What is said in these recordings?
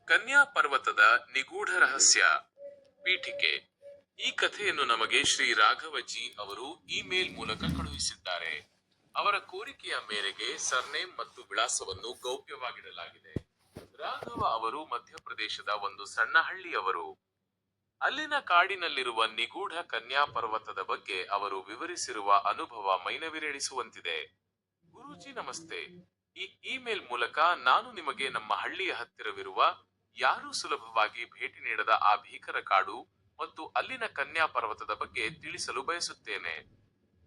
ಕನ್ಯಾ ಪರ್ವತದ ನಿಗೂಢ ರಹಸ್ಯ. ಪೀಠಿಕೆ. ಈ ಕಥೆಯನ್ನು ನಮಗೆ ಶ್ರೀ ರಾಘವಜಿ ಅವರು ಇಮೇಲ್ ಮೂಲಕ ಕಳುಹಿಸಿದ್ದಾರೆ. ಅವರ ಕೋರಿಕೆಯ ಮೇರೆಗೆ ಸರ್ನೇಮ್ ಮತ್ತು ವಿಳಾಸವನ್ನು ಗೌಪ್ಯವಾಗಿಡಲಾಗಿದೆ. ರಾಘವ ಅವರು ಮಧ್ಯಪ್ರದೇಶದ ಒಂದು ಸಣ್ಣ ಹಳ್ಳಿಯವರು. ಅಲ್ಲಿನ ಕಾಡಿನಲ್ಲಿರುವ ನಿಗೂಢ ಕನ್ಯಾ ಪರ್ವತದ ಬಗ್ಗೆ ಅವರು ವಿವರಿಸಿರುವ ಅನುಭವ ಮೈನವಿರೇಳಿಸುವಂತಿದೆ. ಗುರೂಜಿ ನಮಸ್ತೆ. ಈ ಇಮೇಲ್ ಮೂಲಕ ನಾನು ನಿಮಗೆ ನಮ್ಮ ಹಳ್ಳಿಯ ಹತ್ತಿರವಿರುವ, ಯಾರೂ ಸುಲಭವಾಗಿ ಭೇಟಿ ನೀಡದ ಆ ಭೀಕರ ಕಾಡು ಮತ್ತು ಅಲ್ಲಿನ ಕನ್ಯಾ ಪರ್ವತದ ಬಗ್ಗೆ ತಿಳಿಸಲು ಬಯಸುತ್ತೇನೆ.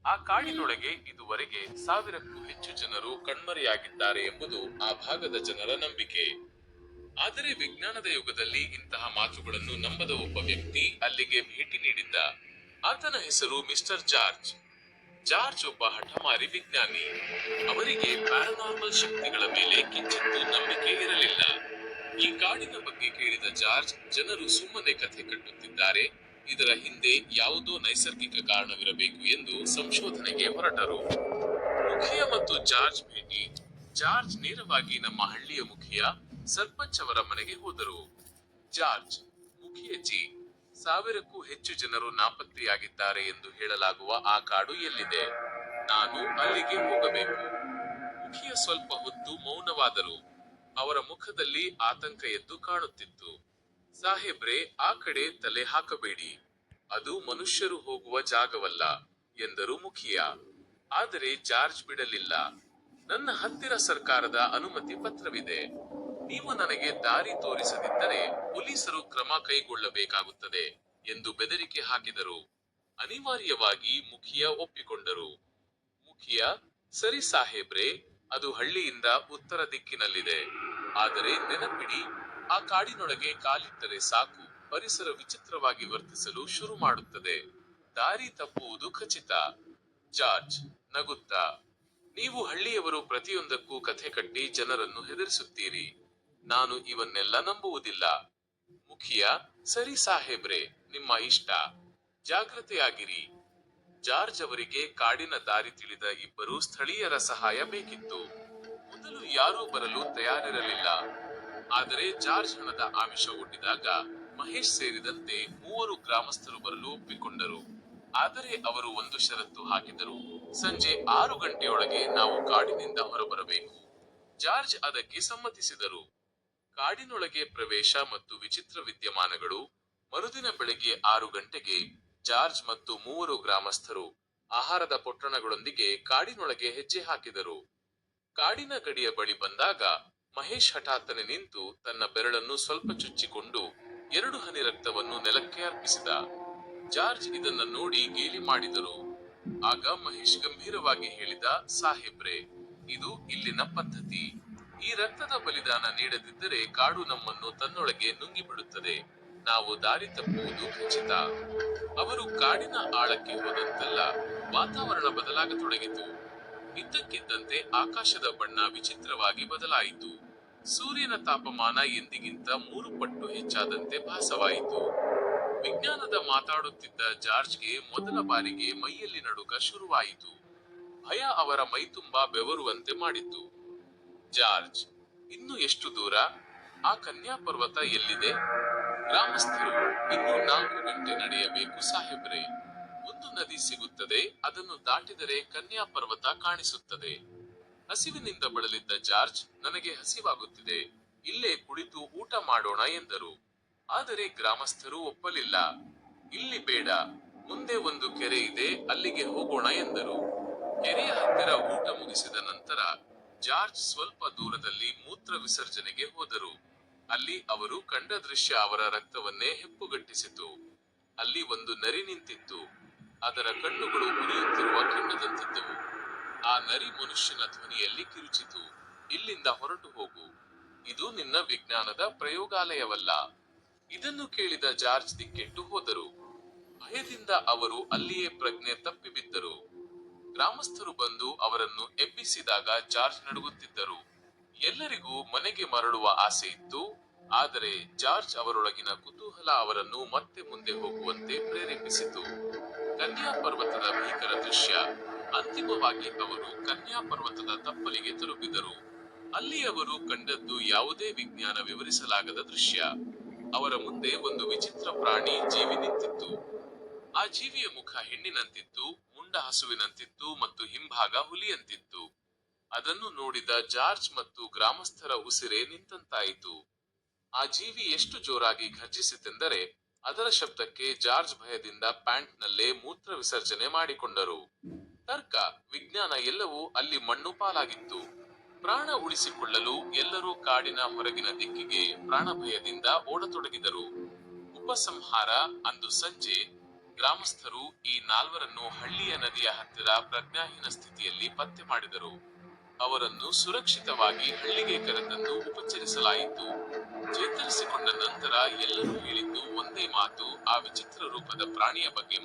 ಆ ಕಾಡಿನೊಳಗೆ ಇದುವರೆಗೆ 1000ಕ್ಕೂ ಹೆಚ್ಚು ಜನರು ಕಣ್ಮರೆಯಾಗಿದ್ದಾರೆ ಎಂಬುದು ಆ ಭಾಗದ ಜನರ ನಂಬಿಕೆ. ಆದರೆ ವಿಜ್ಞಾನದ ಯುಗದಲ್ಲಿ ಇಂತಹ ಮಾತುಗಳನ್ನು ನಂಬದ ಒಬ್ಬ ವ್ಯಕ್ತಿ ಅಲ್ಲಿಗೆ ಭೇಟಿ ನೀಡಿದ್ದ. ಆತನ ಹೆಸರು ಮಿಸ್ಟರ್ ಜಾರ್ಜ್. ಜಾರ್ಜ್ ಒಬ್ಬ ಹಠಮಾರಿ ವಿಜ್ಞಾನಿ. ಅವರಿಗೆ ಪ್ಯಾರಾನಾರ್ಮಲ್ ಶಕ್ತಿಗಳ ಮೇಲೆ ಕಿಂಚಿತ್ತೂ ನಂಬಿಕೆ ಇರಲಿಲ್ಲ. ಈ ಕಾಡಿನ ಬಗ್ಗೆ ಕೇಳಿದ ಜಾರ್ಜ್, ಜನರು ಸುಮ್ಮನೆ ಕಥೆ ಕಟ್ಟುತ್ತಿದ್ದಾರೆ, ಇದರ ಹಿಂದೆ ಯಾವುದೋ ನೈಸರ್ಗಿಕ ಕಾರಣವಿರಬೇಕು ಎಂದು ಸಂಶೋಧನೆಗೆ ಹೊರಟರು. ಮುಖಿಯ ಮತ್ತು ಜಾರ್ಜ್ ಭೇಟಿ. ಜಾರ್ಜ್ ನೇರವಾಗಿ ನಮ್ಮ ಹಳ್ಳಿಯ ಮುಖಿಯ, ಸರ್ಪಂಚ್ ಅವರ ಮನೆಗೆ ಹೋದರು. ಜಾರ್ಜ್: ಮುಖಿಯಜ್ಜಿ, 1000ಕ್ಕೂ ಹೆಚ್ಚು ಜನರು ನಾಪತ್ತೆಯಾಗಿದ್ದಾರೆ ಎಂದು ಹೇಳಲಾಗುವ ಆ ಕಾಡು ಎಲ್ಲಿದೆ? ನಾನು ಅಲ್ಲಿಗೆ ಹೋಗಬೇಕು. ಮುಖಿಯ ಸ್ವಲ್ಪ ಹೊತ್ತು ಮೌನವಾದರು. ಅವರ ಮುಖದಲ್ಲಿ ಆತಂಕ ಎದ್ದು ಕಾಣುತ್ತಿತ್ತು. ಸಾಹೇಬ್ರೆ, ಆ ಕಡೆ ತಲೆ ಹಾಕಬೇಡಿ. ಅದು ಮನುಷ್ಯರು ಹೋಗುವ ಜಾಗವಲ್ಲ ಎಂದರು ಮುಖಿಯ. ಆದರೆ ಜಾರ್ಜ್ ಬಿಡಲಿಲ್ಲ. ನನ್ನ ಹತ್ತಿರ ಸರ್ಕಾರದ ಅನುಮತಿ ಪತ್ರವಿದೆ. ನೀವು ನನಗೆ ದಾರಿ ತೋರಿಸದಿದ್ದರೆ ಪೊಲೀಸರು ಕ್ರಮ ಕೈಗೊಳ್ಳಬೇಕಾಗುತ್ತದೆ ಎಂದು ಬೆದರಿಕೆ ಹಾಕಿದರು. ಅನಿವಾರ್ಯವಾಗಿ ಮುಖಿಯ ಒಪ್ಪಿಕೊಂಡರು. ಮುಖಿಯ: ಸರಿ ಸಾಹೇಬ್ರೆ, ಅದು ಹಳ್ಳಿಯಿಂದ ಉತ್ತರ ದಿಕ್ಕಿನಲ್ಲಿದೆ. ಆದರೆ ನೆನಪಿಡಿ, ಆ ಕಾಡಿನೊಳಗೆ ಕಾಲಿಟ್ಟರೆ ಸಾಕು, ಪರಿಸರ ವಿಚಿತ್ರವಾಗಿ ವರ್ತಿಸಲು ಶುರು ಮಾಡುತ್ತದೆ. ದಾರಿ ತಪ್ಪುವುದು ಖಚಿತ. ಜಾರ್ಜ್ ನಗುತ್ತಾ: ನೀವು ಹಳ್ಳಿಯವರು ಪ್ರತಿಯೊಂದಕ್ಕೂ ಕಥೆ ಕಟ್ಟಿ ಜನರನ್ನು ಹೆದರಿಸುತ್ತೀರಿ. ನಾನು ಇವನ್ನೆಲ್ಲ ನಂಬುವುದಿಲ್ಲ. ಮುಖಿಯ: ಸರಿ ಸಾಹೇಬ್ರೆ, ನಿಮ್ಮ ಇಷ್ಟ. ಜಾಗ್ರತೆಯಾಗಿರಿ. ಜಾರ್ಜ್ ಅವರಿಗೆ ಕಾಡಿನ ದಾರಿ ತಿಳಿದ ಇಬ್ಬರು ಸ್ಥಳೀಯರ ಸಹಾಯ ಬೇಕಿತ್ತು. ಮೊದಲು ಯಾರೂ ಬರಲು ತಯಾರಿರಲಿಲ್ಲ. ಆದರೆ ಜಾರ್ಜ್ ಹಣದ ಆಮಿಷ ಒಡ್ಡಿದಾಗ ಮಹೇಶ್ ಸೇರಿದಂತೆ 3 ಗ್ರಾಮಸ್ಥರು ಬರಲು ಒಪ್ಪಿಕೊಂಡರು. ಆದರೆ ಅವರು ಒಂದು ಷರತ್ತು ಹಾಕಿದರು: ಸಂಜೆ 6 ಗಂಟೆಯೊಳಗೆ ನಾವು ಕಾಡಿನಿಂದ ಹೊರಬರಬೇಕು. ಜಾರ್ಜ್ ಅದಕ್ಕೆ ಸಮ್ಮತಿಸಿದರು. ಕಾಡಿನೊಳಗೆ ಪ್ರವೇಶ ಮತ್ತು ವಿಚಿತ್ರ ವಿದ್ಯಮಾನಗಳು. ಮರುದಿನ ಬೆಳಗ್ಗೆ 6 ಗಂಟೆಗೆ ಜಾರ್ಜ್ ಮತ್ತು 3 ಗ್ರಾಮಸ್ಥರು ಆಹಾರದ ಪೊಟ್ಟಣಗಳೊಂದಿಗೆ ಕಾಡಿನೊಳಗೆ ಹೆಜ್ಜೆ ಹಾಕಿದರು. ಕಾಡಿನ ಗಡಿಯ ಬಳಿ ಬಂದಾಗ ಮಹೇಶ್ ಹಠಾತ್ತನೆ ನಿಂತು ತನ್ನ ಬೆರಳನ್ನು ಸ್ವಲ್ಪ ಚುಚ್ಚಿಕೊಂಡು 2 ಹನಿ ರಕ್ತವನ್ನು ನೆಲಕ್ಕೆ ಅರ್ಪಿಸಿದ. ಜಾರ್ಜ್ ಇದನ್ನ ನೋಡಿ ಗೇಲಿ ಮಾಡಿದರು. ಆಗ ಮಹೇಶ್ ಗಂಭೀರವಾಗಿ ಹೇಳಿದ: ಸಾಹೇಬ್ರೆ, ಇದು ಇಲ್ಲಿನ ಪದ್ಧತಿ. ಈ ರಕ್ತದ ಬಲಿದಾನ ನೀಡದಿದ್ದರೆ ಕಾಡು ನಮ್ಮನ್ನು ತನ್ನೊಳಗೆ ನುಂಗಿಬಿಡುತ್ತದೆ. ನಾವು ದಾರಿ ತಪ್ಪುವುದು ಖಚಿತ. ಅವರು ಕಾಡಿನ ಆಳಕ್ಕೆ ಹೋದಂತೆಲ್ಲ ವಾತಾವರಣ ಬದಲಾಗತೊಡಗಿತು. ಇದ್ದಕ್ಕಿದ್ದಂತೆ ಆಕಾಶದ ಬಣ್ಣ ವಿಚಿತ್ರವಾಗಿ ಬದಲಾಯಿತು. ಸೂರ್ಯನ ತಾಪಮಾನ ಎಂದಿಗಿಂತ 3 ಪಟ್ಟು ಹೆಚ್ಚಾದಂತೆ ಭಾಸವಾಯಿತು. ವಿಜ್ಞಾನದ ಮಾತಾಡುತ್ತಿದ್ದ ಜಾರ್ಜ್ಗೆ ಮೊದಲ ಬಾರಿಗೆ ಮೈಯಲ್ಲಿ ನಡುಕ ಶುರುವಾಯಿತು. ಭಯ ಅವರ ಮೈತುಂಬಾ ಬೆವರುವಂತೆ ಮಾಡಿತು. ಜಾರ್ಜ್: ಇನ್ನು ಎಷ್ಟು ದೂರ? ಆ ಕನ್ಯಾ ಪರ್ವತ ಎಲ್ಲಿದೆ? ಗ್ರಾಮಸ್ಥರು: ಇನ್ನೂ 4 ಗಂಟೆ ನಡೆಯಬೇಕು ಸಾಹೇಬ್ರೆ. ಒಂದು ನದಿ ಸಿಗುತ್ತದೆ, ಅದನ್ನು ದಾಟಿದರೆ ಕನ್ಯಾ ಪರ್ವತ ಕಾಣಿಸುತ್ತದೆ. ಹಸಿವಿನಿಂದ ಬಳಲಿದ್ದ ಜಾರ್ಜ್: ನನಗೆ ಹಸಿವಾಗುತ್ತಿದೆ, ಇಲ್ಲೇ ಕುಳಿತು ಊಟ ಮಾಡೋಣ ಎಂದರು. ಆದರೆ ಗ್ರಾಮಸ್ಥರು ಒಪ್ಪಲಿಲ್ಲ. ಇಲ್ಲಿ ಬೇಡ, ಮುಂದೆ ಒಂದು ಕೆರೆ ಇದೆ, ಅಲ್ಲಿಗೆ ಹೋಗೋಣ ಎಂದರು. ಕೆರೆಯ ಹತ್ತಿರ ಊಟ ಮುಗಿಸಿದ ನಂತರ ಜಾರ್ಜ್ ಸ್ವಲ್ಪ ದೂರದಲ್ಲಿ ಮೂತ್ರ ವಿಸರ್ಜನೆಗೆ ಹೋದರು. ಅಲ್ಲಿ ಅವರು ಕಂಡ ದೃಶ್ಯ ಅವರ ರಕ್ತವನ್ನೇ ಹೆಪ್ಪುಗಟ್ಟಿಸಿತು. ಅಲ್ಲಿ ಒಂದು ನರಿ ನಿಂತಿತ್ತು. ಅದರ ಕಣ್ಣುಗಳು ಉರಿಯುತ್ತಿರುವ ಕೆಂಡದಂತಿದ್ದವು. ಆ ನರಿ ಮನುಷ್ಯನ ಧ್ವನಿಯಲ್ಲಿ ಕಿರುಚಿತು: ಇಲ್ಲಿಂದ ಹೊರಟು ಹೋಗು. ಇದು ನಿನ್ನ ವಿಜ್ಞಾನದ ಪ್ರಯೋಗಾಲಯವಲ್ಲ. ಇದನ್ನು ಕೇಳಿದ ಜಾರ್ಜ್ ದಿಕ್ಕೆಟ್ಟು ಹೋದರು. ಭಯದಿಂದ ಅವರು ಅಲ್ಲಿಯೇ ಪ್ರಜ್ಞೆ ತಪ್ಪಿಬಿದ್ದರು. ಗ್ರಾಮಸ್ಥರು ಬಂದು ಅವರನ್ನು ಎಬ್ಬಿಸಿದಾಗ ಜಾರ್ಜ್ ನಡುಗುತ್ತಿದ್ದರು. ಎಲ್ಲರಿಗೂ ಮನೆಗೆ ಮರಳುವ ಆಸೆ ಇತ್ತು. ಆದರೆ ಜಾರ್ಜ್ ಅವರೊಳಗಿನ ಕುತೂಹಲ ಅವರನ್ನು ಮತ್ತೆ ಮುಂದೆ ಹೋಗುವಂತೆ ಪ್ರೇರೇಪಿಸಿತು. ಕನ್ಯಾ ಪರ್ವತದ ಭೀಕರ ದೃಶ್ಯ. ಅಂತಿಮವಾಗಿ ಅವರು ಕನ್ಯಾ ಪರ್ವತದ ತಪ್ಪಲಿಗೆ ತಲುಪಿದರು. ಅಲ್ಲಿ ಅವರು ಕಂಡದ್ದು ಯಾವುದೇ ವಿಜ್ಞಾನ ವಿವರಿಸಲಾಗದ ದೃಶ್ಯ. ಅವರ ಮುಂದೆ ಒಂದು ವಿಚಿತ್ರ ಪ್ರಾಣಿ ಜೀವಿ ನಿಂತಿತ್ತು. ಆ ಜೀವಿಯ ಮುಖ ಹೆಣ್ಣಿನಂತಿತ್ತು, ಮುಂಡ ಹಸುವಿನಂತಿತ್ತು ಮತ್ತು ಹಿಂಭಾಗ ಹುಲಿಯಂತಿತ್ತು. ಅದನ್ನು ನೋಡಿದ ಜಾರ್ಜ್ ಮತ್ತು ಗ್ರಾಮಸ್ಥರ ಉಸಿರೇ ನಿಂತಂತಾಯಿತು. ಆ ಜೀವಿ ಎಷ್ಟು ಜೋರಾಗಿ ಘರ್ಜಿಸಿತೆಂದರೆ ಅದರ ಶಬ್ದಕ್ಕೆ ಜಾರ್ಜ್ ಭಯದಿಂದ ಪ್ಯಾಂಟ್ನಲ್ಲೇ ಮೂತ್ರ ವಿಸರ್ಜನೆ ಮಾಡಿಕೊಂಡರು. ತರ್ಕ, ವಿಜ್ಞಾನ ಎಲ್ಲವೂ ಅಲ್ಲಿ ಮಣ್ಣು ಪಾಲಾಗಿತ್ತು. ಪ್ರಾಣ ಉಳಿಸಿಕೊಳ್ಳಲು ಎಲ್ಲರೂ ಕಾಡಿನ ಹೊರಗಿನ ದಿಕ್ಕಿಗೆ ಪ್ರಾಣಭಯದಿಂದ ಓಡತೊಡಗಿದರು. ಉಪಸಂಹಾರ, ಅಂದು ಸಂಜೆ ಗ್ರಾಮಸ್ಥರು ಈ ನಾಲ್ವರನ್ನು ಹಳ್ಳಿಯ ನದಿಯ ಹತ್ತಿರ ಪ್ರಜ್ಞಾಹೀನ ಸ್ಥಿತಿಯಲ್ಲಿ ಪತ್ತೆ ಮಾಡಿದರು. ಅವರನ್ನು ಸುರಕ್ಷಿತವಾಗಿ ಹಳ್ಳಿಗೆ ಕರೆತಂದು ಉಪಚರಿಸಲಾಯಿತು. ಚೇತರಿಸಿಕೊಂಡ ನಂತರ ಎಲ್ಲರೂ ಹೇಳಿದ್ದು ಒಂದೇ ಮಾತು, ಆ ವಿಚಿತ್ರ ರೂಪದ ಪ್ರಾಣಿಯ ಬಗ್ಗೆ